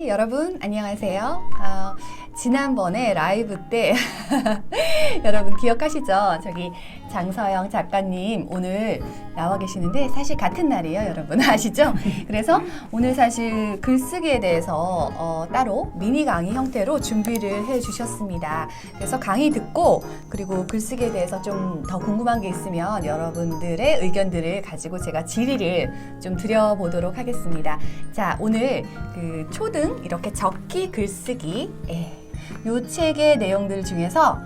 여러분 안녕하세요. 지난번에 라이브 때 여러분 기억하시죠? 저기 장서영 작가님 오늘 나와 계시는데 사실 같은 날이에요, 여러분 아시죠? 그래서 오늘 사실 글쓰기에 대해서 따로 미니 강의 형태로 준비를 해 주셨습니다. 그래서 강의 듣고 그리고 글쓰기에 대해서 좀 더 궁금한 게 있으면 여러분들의 의견들을 가지고 제가 질의를 좀 드려보도록 하겠습니다. 자, 오늘 그 초등 이렇게 적기 글쓰기 이 책의 내용들 중에서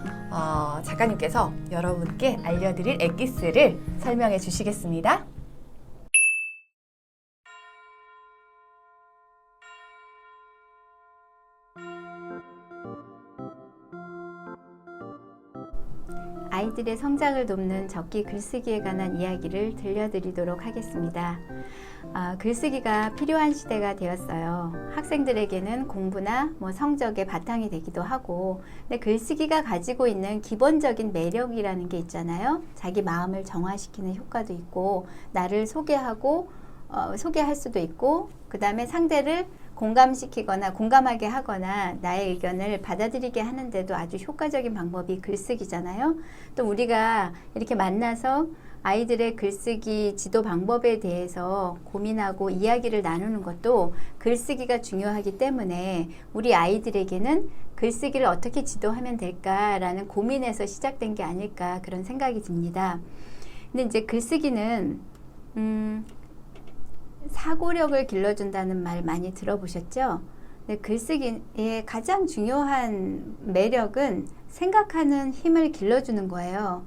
작가님께서 여러분께 알려드릴 엑기스를 설명해 주시겠습니다. 아이들의 성장을 돕는 적기 글쓰기에 관한 이야기를 들려드리도록 하겠습니다. 글쓰기가 필요한 시대가 되었어요. 학생들에게는 공부나 성적의 바탕이 되기도 하고, 근데 글쓰기가 가지고 있는 기본적인 매력이라는 게 있잖아요. 자기 마음을 정화시키는 효과도 있고, 나를 소개할 수도 있고, 그 다음에 상대를 공감시키거나 공감하게 하거나 나의 의견을 받아들이게 하는데도 아주 효과적인 방법이 글쓰기잖아요. 또 우리가 이렇게 만나서 아이들의 글쓰기 지도 방법에 대해서 고민하고 이야기를 나누는 것도 글쓰기가 중요하기 때문에 우리 아이들에게는 글쓰기를 어떻게 지도하면 될까라는 고민에서 시작된 게 아닐까 그런 생각이 듭니다. 근데 이제 글쓰기는 사고력을 길러준다는 말 많이 들어보셨죠? 근데 글쓰기의 가장 중요한 매력은 생각하는 힘을 길러주는 거예요.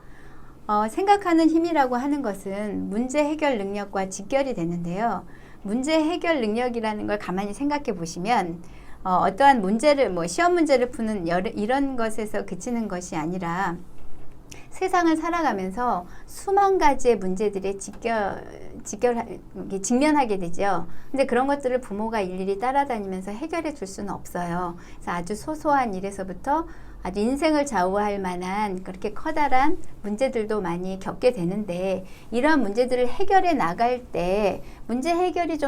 생각하는 힘이라고 하는 것은 문제 해결 능력과 직결이 되는데요. 문제 해결 능력이라는 걸 가만히 생각해 보시면 어떠한 문제를 시험 문제를 푸는 이런 것에서 그치는 것이 아니라 세상을 살아가면서 수만 가지의 문제들에 직면하게 되죠. 근데 그런 것들을 부모가 일일이 따라다니면서 해결해 줄 수는 없어요. 그래서 아주 소소한 일에서부터 아주 인생을 좌우할 만한 그렇게 커다란 문제들도 많이 겪게 되는데, 이러한 문제들을 해결해 나갈 때 문제 해결력이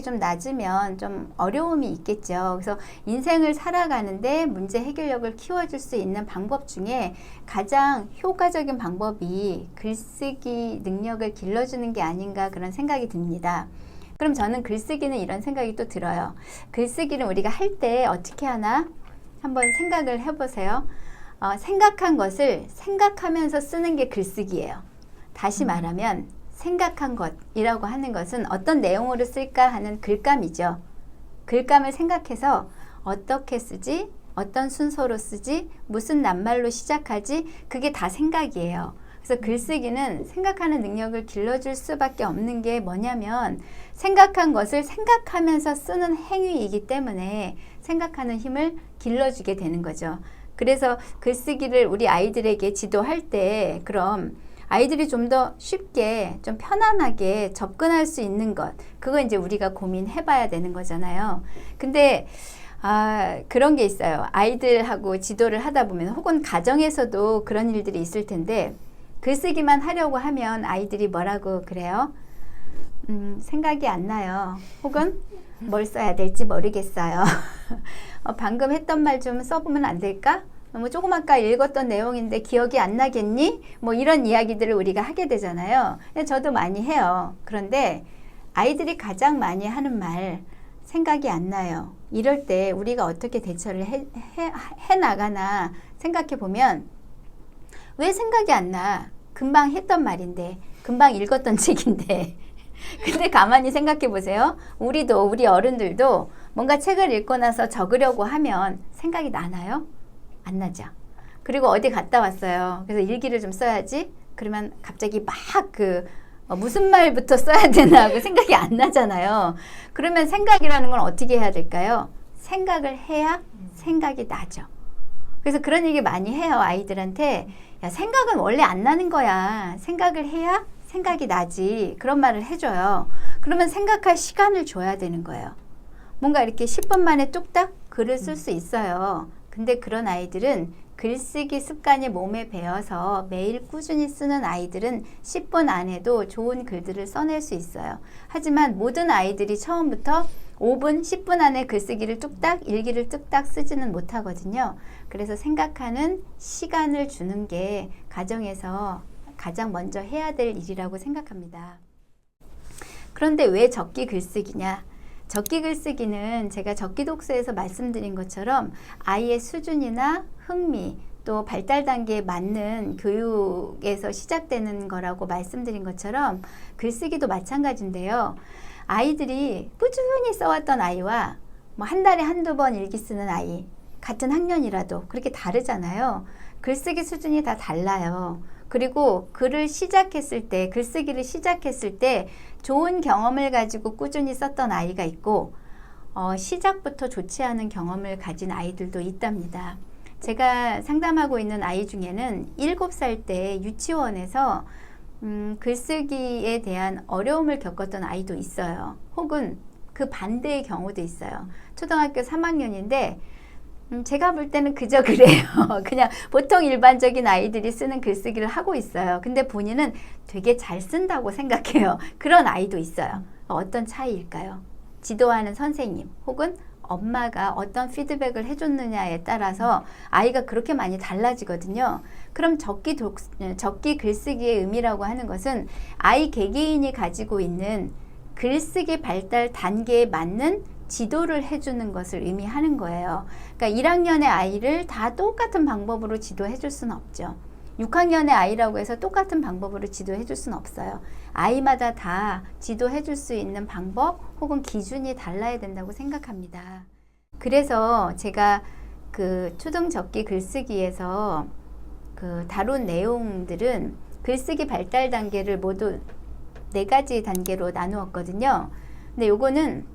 좀 낮으면 좀 어려움이 있겠죠. 그래서 인생을 살아가는데 문제 해결력을 키워줄 수 있는 방법 중에 가장 효과적인 방법이 글쓰기 능력을 길러주는 게 아닌가 그런 생각이 듭니다. 그럼 저는 글쓰기는 이런 생각이 또 들어요. 글쓰기는 우리가 할 때 어떻게 하나? 한번 생각을 해보세요. 생각한 것을 생각하면서 쓰는 게 글쓰기예요. 다시 말하면 생각한 것이라고 하는 것은 어떤 내용으로 쓸까 하는 글감이죠. 글감을 생각해서 어떻게 쓰지? 어떤 순서로 쓰지? 무슨 낱말로 시작하지? 그게 다 생각이에요. 그래서 글쓰기는 생각하는 능력을 길러줄 수밖에 없는 게 뭐냐면 생각한 것을 생각하면서 쓰는 행위이기 때문에 생각하는 힘을 길러주게 되는 거죠. 그래서 글쓰기를 우리 아이들에게 지도할 때 그럼 아이들이 좀 더 쉽게 좀 편안하게 접근할 수 있는 것, 그거 이제 우리가 고민해 봐야 되는 거잖아요. 근데 그런 게 있어요. 아이들하고 지도를 하다 보면 혹은 가정에서도 그런 일들이 있을 텐데 글쓰기만 하려고 하면 아이들이 뭐라고 그래요? 생각이 안 나요. 혹은 뭘 써야 될지 모르겠어요. 방금 했던 말 좀 써보면 안 될까? 조금 아까 읽었던 내용인데 기억이 안 나겠니? 이런 이야기들을 우리가 하게 되잖아요. 저도 많이 해요. 그런데 아이들이 가장 많이 하는 말, 생각이 안 나요. 이럴 때 우리가 어떻게 대처를 해 나가나 생각해 보면, 왜 생각이 안 나? 금방 했던 말인데, 금방 읽었던 책인데. 근데 가만히 생각해 보세요. 우리 어른들도 뭔가 책을 읽고 나서 적으려고 하면 생각이 나나요? 안 나죠. 그리고 어디 갔다 왔어요. 그래서 일기를 좀 써야지. 그러면 갑자기 막 무슨 말부터 써야 되나 그 생각이 안 나잖아요. 그러면 생각이라는 건 어떻게 해야 될까요? 생각을 해야 생각이 나죠. 그래서 그런 얘기 많이 해요, 아이들한테. 야, 생각은 원래 안 나는 거야. 생각을 해야 생각이 나지. 그런 말을 해줘요. 그러면 생각할 시간을 줘야 되는 거예요. 뭔가 이렇게 10분 만에 뚝딱 글을 쓸 수 있어요. 근데 그런 아이들은 글쓰기 습관이 몸에 배어서 매일 꾸준히 쓰는 아이들은 10분 안에도 좋은 글들을 써낼 수 있어요. 하지만 모든 아이들이 처음부터 5분, 10분 안에 글쓰기를 뚝딱, 일기를 뚝딱 쓰지는 못하거든요. 그래서 생각하는 시간을 주는 게 가정에서 가장 먼저 해야 될 일이라고 생각합니다. 그런데 왜 적기 글쓰기냐? 적기 글쓰기는 제가 적기 독서에서 말씀드린 것처럼 아이의 수준이나 흥미, 또 발달 단계에 맞는 교육에서 시작되는 거라고 말씀드린 것처럼 글쓰기도 마찬가지인데요. 아이들이 꾸준히 써왔던 아이와 뭐 한 달에 한두 번 일기 쓰는 아이, 같은 학년이라도 그렇게 다르잖아요. 글쓰기 수준이 다 달라요. 그리고 글을 시작했을 때, 글쓰기를 시작했을 때 좋은 경험을 가지고 꾸준히 썼던 아이가 있고 시작부터 좋지 않은 경험을 가진 아이들도 있답니다. 제가 상담하고 있는 아이 중에는 7살 때 유치원에서 글쓰기에 대한 어려움을 겪었던 아이도 있어요. 혹은 그 반대의 경우도 있어요. 초등학교 3학년인데 제가 볼 때는 그저 그래요. 그냥 보통 일반적인 아이들이 쓰는 글쓰기를 하고 있어요. 근데 본인은 되게 잘 쓴다고 생각해요. 그런 아이도 있어요. 어떤 차이일까요? 지도하는 선생님 혹은 엄마가 어떤 피드백을 해줬느냐에 따라서 아이가 그렇게 많이 달라지거든요. 그럼 적기 글쓰기의 의미라고 하는 것은 아이 개개인이 가지고 있는 글쓰기 발달 단계에 맞는 지도를 해주는 것을 의미하는 거예요. 그러니까 1학년의 아이를 다 똑같은 방법으로 지도해 줄 수는 없죠. 6학년의 아이라고 해서 똑같은 방법으로 지도해 줄 수는 없어요. 아이마다 다 지도해 줄 수 있는 방법 혹은 기준이 달라야 된다고 생각합니다. 그래서 제가 그 초등적기 글쓰기에서 그 다룬 내용들은 글쓰기 발달 단계를 모두 4가지 단계로 나누었거든요. 근데 요거는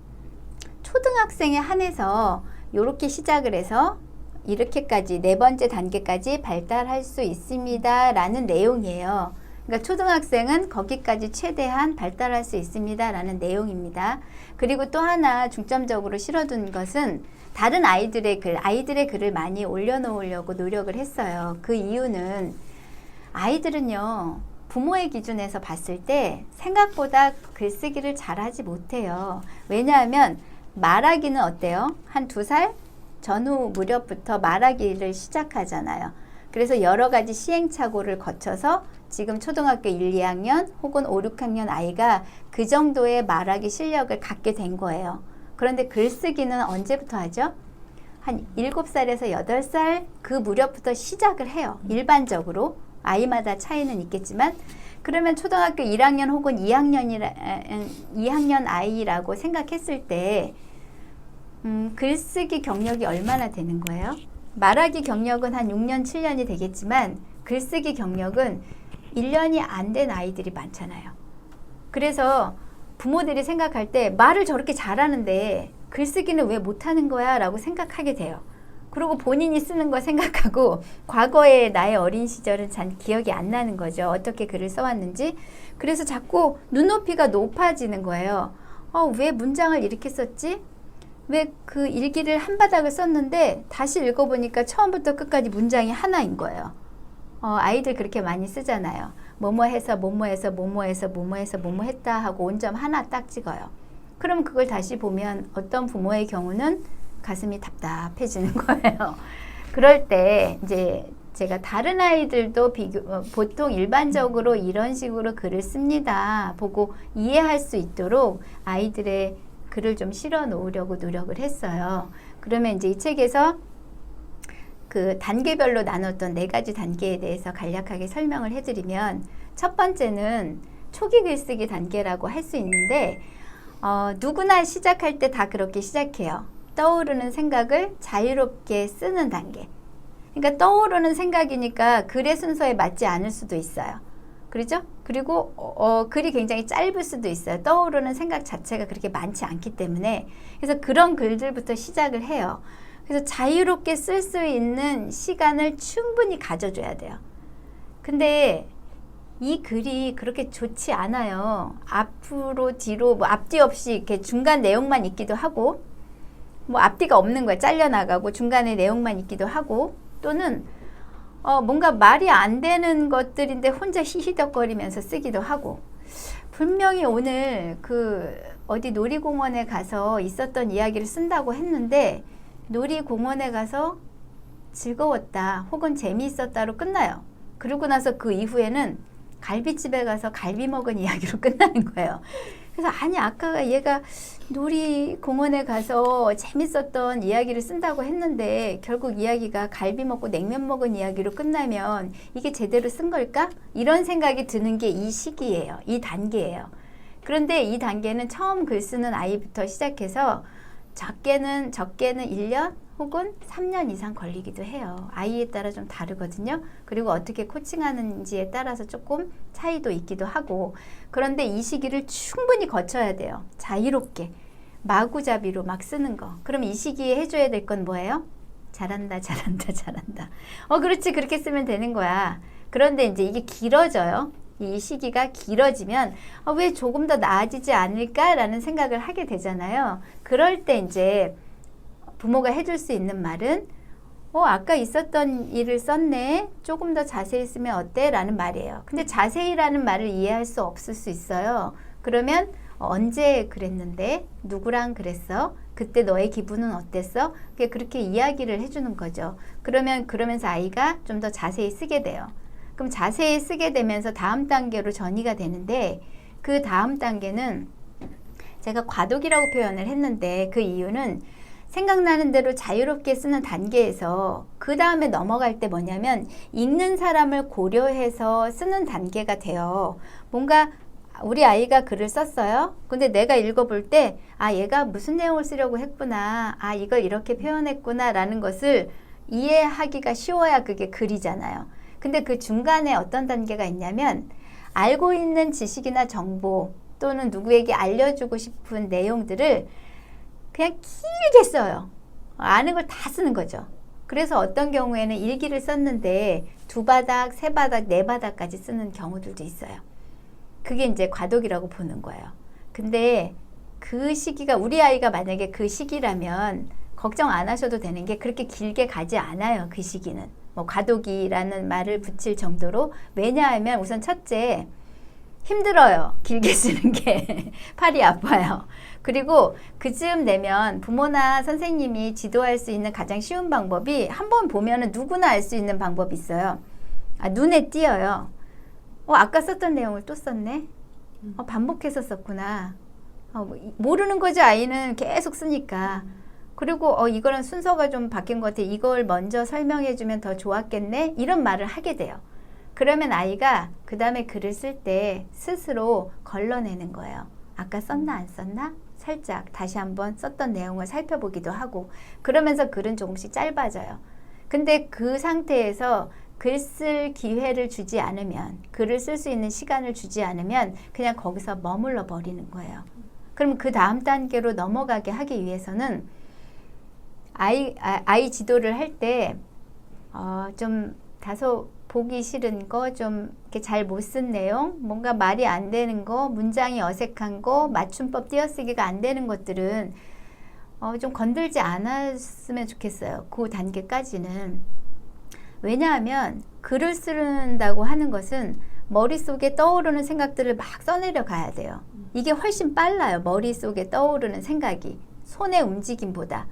초등학생에 한해서 이렇게 시작을 해서 이렇게까지 4번째 단계까지 발달할 수 있습니다 라는 내용이에요. 그러니까 초등학생은 거기까지 최대한 발달할 수 있습니다 라는 내용입니다. 그리고 또 하나 중점적으로 실어둔 것은 다른 아이들의 글을 많이 올려놓으려고 노력을 했어요. 그 이유는 아이들은요, 부모의 기준에서 봤을 때 생각보다 글쓰기를 잘하지 못해요. 왜냐하면 말하기는 어때요? 한 2살 전후 무렵부터 말하기를 시작하잖아요. 그래서 여러 가지 시행착오를 거쳐서 지금 초등학교 1, 2학년 혹은 5, 6학년 아이가 그 정도의 말하기 실력을 갖게 된 거예요. 그런데 글쓰기는 언제부터 하죠? 한 7살에서 8살 그 무렵부터 시작을 해요. 일반적으로. 아이마다 차이는 있겠지만 그러면 초등학교 1학년 혹은 2학년 아이라고 생각했을 때 글쓰기 경력이 얼마나 되는 거예요? 말하기 경력은 한 6년, 7년이 되겠지만 글쓰기 경력은 1년이 안 된 아이들이 많잖아요. 그래서 부모들이 생각할 때 말을 저렇게 잘하는데 글쓰기는 왜 못하는 거야? 라고 생각하게 돼요. 그리고 본인이 쓰는 거 생각하고 과거의 나의 어린 시절은 잘 기억이 안 나는 거죠. 어떻게 글을 써왔는지. 그래서 자꾸 눈높이가 높아지는 거예요. 왜 문장을 이렇게 썼지? 왜 그 일기를 한 바닥을 썼는데 다시 읽어보니까 처음부터 끝까지 문장이 하나인 거예요. 아이들 그렇게 많이 쓰잖아요. 뭐뭐해서 뭐뭐해서 뭐뭐해서 뭐뭐해서 뭐뭐했다 하고 온점 하나 딱 찍어요. 그럼 그걸 다시 보면 어떤 부모의 경우는 가슴이 답답해지는 거예요. 그럴 때 이제 제가 다른 아이들도 보통 일반적으로 이런 식으로 글을 씁니다 보고 이해할 수 있도록 아이들의 글을 좀 실어 놓으려고 노력을 했어요. 그러면 이제 이 책에서 그 단계별로 나눴던 4가지 단계에 대해서 간략하게 설명을 해드리면 첫 번째는 초기 글쓰기 단계라고 할 수 있는데 누구나 시작할 때 다 그렇게 시작해요. 떠오르는 생각을 자유롭게 쓰는 단계. 그러니까 떠오르는 생각이니까 글의 순서에 맞지 않을 수도 있어요. 그렇죠? 그리고 글이 굉장히 짧을 수도 있어요. 떠오르는 생각 자체가 그렇게 많지 않기 때문에. 그래서 그런 글들부터 시작을 해요. 그래서 자유롭게 쓸 수 있는 시간을 충분히 가져줘야 돼요. 근데 이 글이 그렇게 좋지 않아요. 앞으로 뒤로 뭐 앞뒤 없이 이렇게 중간 내용만 있기도 하고 뭐 앞뒤가 없는 거야. 잘려나가고 중간에 내용만 있기도 하고 또는 뭔가 말이 안 되는 것들인데 혼자 히히덕거리면서 쓰기도 하고 분명히 오늘 그 어디 놀이공원에 가서 있었던 이야기를 쓴다고 했는데 놀이공원에 가서 즐거웠다 혹은 재미있었다로 끝나요. 그러고 나서 그 이후에는 갈비집에 가서 갈비 먹은 이야기로 끝나는 거예요. 그래서 아니 아까 얘가 놀이공원에 가서 재밌었던 이야기를 쓴다고 했는데 결국 이야기가 갈비 먹고 냉면 먹은 이야기로 끝나면 이게 제대로 쓴 걸까? 이런 생각이 드는 게 이 시기예요. 이 단계예요. 그런데 이 단계는 처음 글 쓰는 아이부터 시작해서 적게는 1년 혹은 3년 이상 걸리기도 해요. 아이에 따라 좀 다르거든요. 그리고 어떻게 코칭하는지에 따라서 조금 차이도 있기도 하고 그런데 이 시기를 충분히 거쳐야 돼요. 자유롭게 마구잡이로 막 쓰는 거. 그럼 이 시기에 해줘야 될 건 뭐예요? 잘한다 잘한다 잘한다. 그렇지 그렇게 쓰면 되는 거야. 그런데 이제 이게 길어져요. 이 시기가 길어지면 왜 조금 더 나아지지 않을까라는 생각을 하게 되잖아요. 그럴 때 이제 부모가 해줄 수 있는 말은 아까 있었던 일을 썼네. 조금 더 자세히 쓰면 어때? 라는 말이에요. 근데 자세히라는 말을 이해할 수 없을 수 있어요. 그러면 언제 그랬는데? 누구랑 그랬어? 그때 너의 기분은 어땠어? 그렇게 이야기를 해주는 거죠. 그러면서 아이가 좀 더 자세히 쓰게 돼요. 그럼 자세히 쓰게 되면서 다음 단계로 전이가 되는데 그 다음 단계는 제가 과독이라고 표현을 했는데 그 이유는 생각나는 대로 자유롭게 쓰는 단계에서 그 다음에 넘어갈 때 뭐냐면 읽는 사람을 고려해서 쓰는 단계가 돼요. 뭔가 우리 아이가 글을 썼어요. 근데 내가 읽어볼 때 얘가 무슨 내용을 쓰려고 했구나. 이걸 이렇게 표현했구나 라는 것을 이해하기가 쉬워야 그게 글이잖아요. 근데 그 중간에 어떤 단계가 있냐면 알고 있는 지식이나 정보 또는 누구에게 알려주고 싶은 내용들을 그냥 길게 써요. 아는 걸 다 쓰는 거죠. 그래서 어떤 경우에는 일기를 썼는데 2바닥, 3바닥, 4바닥까지 쓰는 경우들도 있어요. 그게 이제 과독이라고 보는 거예요. 근데 그 시기가 우리 아이가 만약에 그 시기라면 걱정 안 하셔도 되는 게 그렇게 길게 가지 않아요. 그 시기는. 과독이라는 말을 붙일 정도로. 왜냐하면 우선 첫째, 힘들어요. 길게 쓰는 게. 팔이 아파요. 그리고 그쯤 되면 부모나 선생님이 지도할 수 있는 가장 쉬운 방법이 한번 보면은 누구나 알 수 있는 방법이 있어요. 눈에 띄어요. 아까 썼던 내용을 또 썼네. 반복해서 썼구나. 모르는 거죠. 아이는 계속 쓰니까. 그리고 이거는 순서가 좀 바뀐 것 같아. 이걸 먼저 설명해 주면 더 좋았겠네. 이런 말을 하게 돼요. 그러면 아이가 그 다음에 글을 쓸 때 스스로 걸러내는 거예요. 아까 썼나 안 썼나? 살짝 다시 한번 썼던 내용을 살펴보기도 하고 그러면서 글은 조금씩 짧아져요. 근데 그 상태에서 글 쓸 기회를 주지 않으면 글을 쓸 수 있는 시간을 주지 않으면 그냥 거기서 머물러 버리는 거예요. 그럼 그 다음 단계로 넘어가게 하기 위해서는 아이 지도를 할 때 좀 다소 보기 싫은 거, 좀 이렇게 잘 못 쓴 내용, 뭔가 말이 안 되는 거, 문장이 어색한 거, 맞춤법 띄어쓰기가 안 되는 것들은 좀 건들지 않았으면 좋겠어요. 그 단계까지는. 왜냐하면 글을 쓴다고 하는 것은 머릿속에 떠오르는 생각들을 막 써내려 가야 돼요. 이게 훨씬 빨라요. 머릿속에 떠오르는 생각이 손의 움직임보다.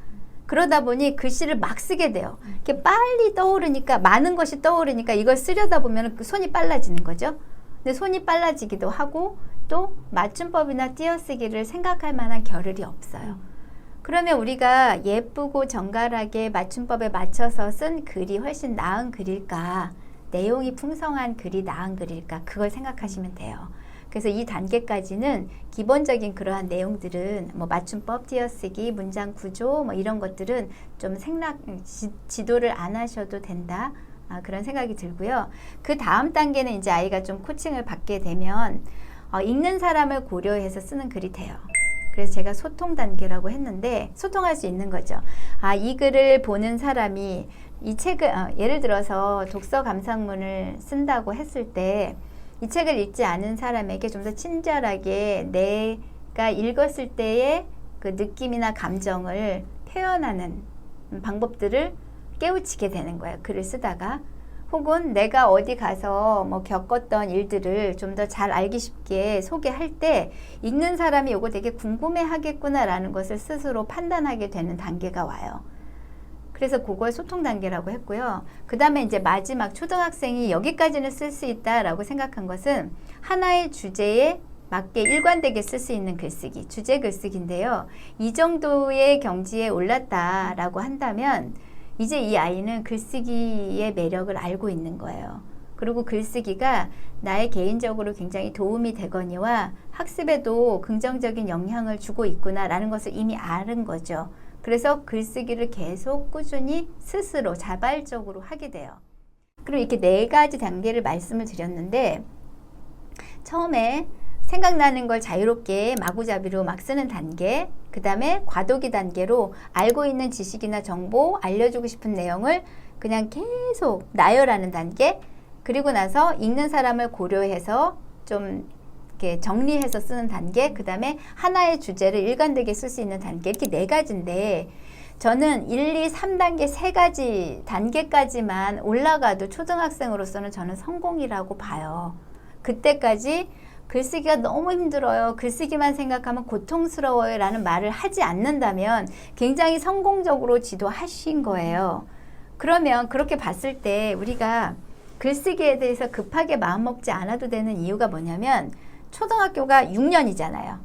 그러다 보니 글씨를 막 쓰게 돼요. 이렇게 빨리 떠오르니까, 많은 것이 떠오르니까 이걸 쓰려다 보면 그 손이 빨라지는 거죠. 근데 손이 빨라지기도 하고 또 맞춤법이나 띄어쓰기를 생각할 만한 겨를이 없어요. 그러면 우리가 예쁘고 정갈하게 맞춤법에 맞춰서 쓴 글이 훨씬 나은 글일까? 내용이 풍성한 글이 나은 글일까? 그걸 생각하시면 돼요. 그래서 이 단계까지는 기본적인 그러한 내용들은 맞춤법, 띄어쓰기, 문장 구조 이런 것들은 좀 지도를 안 하셔도 된다. 그런 생각이 들고요. 그 다음 단계는 이제 아이가 좀 코칭을 받게 되면 읽는 사람을 고려해서 쓰는 글이 돼요. 그래서 제가 소통 단계라고 했는데 소통할 수 있는 거죠. 이 글을 보는 사람이 이 책을 예를 들어서 독서 감상문을 쓴다고 했을 때 이 책을 읽지 않은 사람에게 좀 더 친절하게 내가 읽었을 때의 그 느낌이나 감정을 표현하는 방법들을 깨우치게 되는 거예요. 글을 쓰다가. 혹은 내가 어디 가서 뭐 겪었던 일들을 좀 더 잘 알기 쉽게 소개할 때 읽는 사람이 이거 되게 궁금해 하겠구나라는 것을 스스로 판단하게 되는 단계가 와요. 그래서 그걸 소통 단계라고 했고요. 그 다음에 이제 마지막 초등학생이 여기까지는 쓸 수 있다라고 생각한 것은 하나의 주제에 맞게 일관되게 쓸 수 있는 글쓰기, 주제 글쓰기인데요. 이 정도의 경지에 올랐다라고 한다면 이제 이 아이는 글쓰기의 매력을 알고 있는 거예요. 그리고 글쓰기가 나의 개인적으로 굉장히 도움이 되거니와 학습에도 긍정적인 영향을 주고 있구나라는 것을 이미 아는 거죠. 그래서 글쓰기를 계속 꾸준히 스스로 자발적으로 하게 돼요. 그리고 이렇게 4가지 단계를 말씀을 드렸는데 처음에 생각나는 걸 자유롭게 마구잡이로 막 쓰는 단계, 그 다음에 과도기 단계로 알고 있는 지식이나 정보, 알려주고 싶은 내용을 그냥 계속 나열하는 단계, 그리고 나서 읽는 사람을 고려해서 좀 이렇게 정리해서 쓰는 단계, 그 다음에 하나의 주제를 일관되게 쓸 수 있는 단계, 이렇게 4가지인데 저는 1, 2, 3단계 3가지 단계까지만 올라가도 초등학생으로서는 저는 성공이라고 봐요. 그때까지 글쓰기가 너무 힘들어요. 글쓰기만 생각하면 고통스러워요. 라는 말을 하지 않는다면 굉장히 성공적으로 지도하신 거예요. 그러면 그렇게 봤을 때 우리가 글쓰기에 대해서 급하게 마음먹지 않아도 되는 이유가 뭐냐면 초등학교가 6년이잖아요.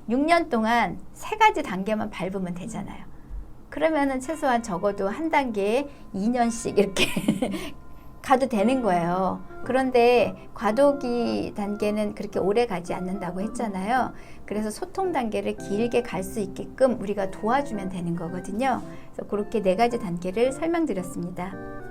6년 동안 3가지 단계만 밟으면 되잖아요. 그러면은 최소한 적어도 한 단계에 2년씩 이렇게 가도 되는 거예요. 그런데 과도기 단계는 그렇게 오래 가지 않는다고 했잖아요. 그래서 소통 단계를 길게 갈 수 있게끔 우리가 도와주면 되는 거거든요. 그래서 그렇게 4가지 단계를 설명드렸습니다.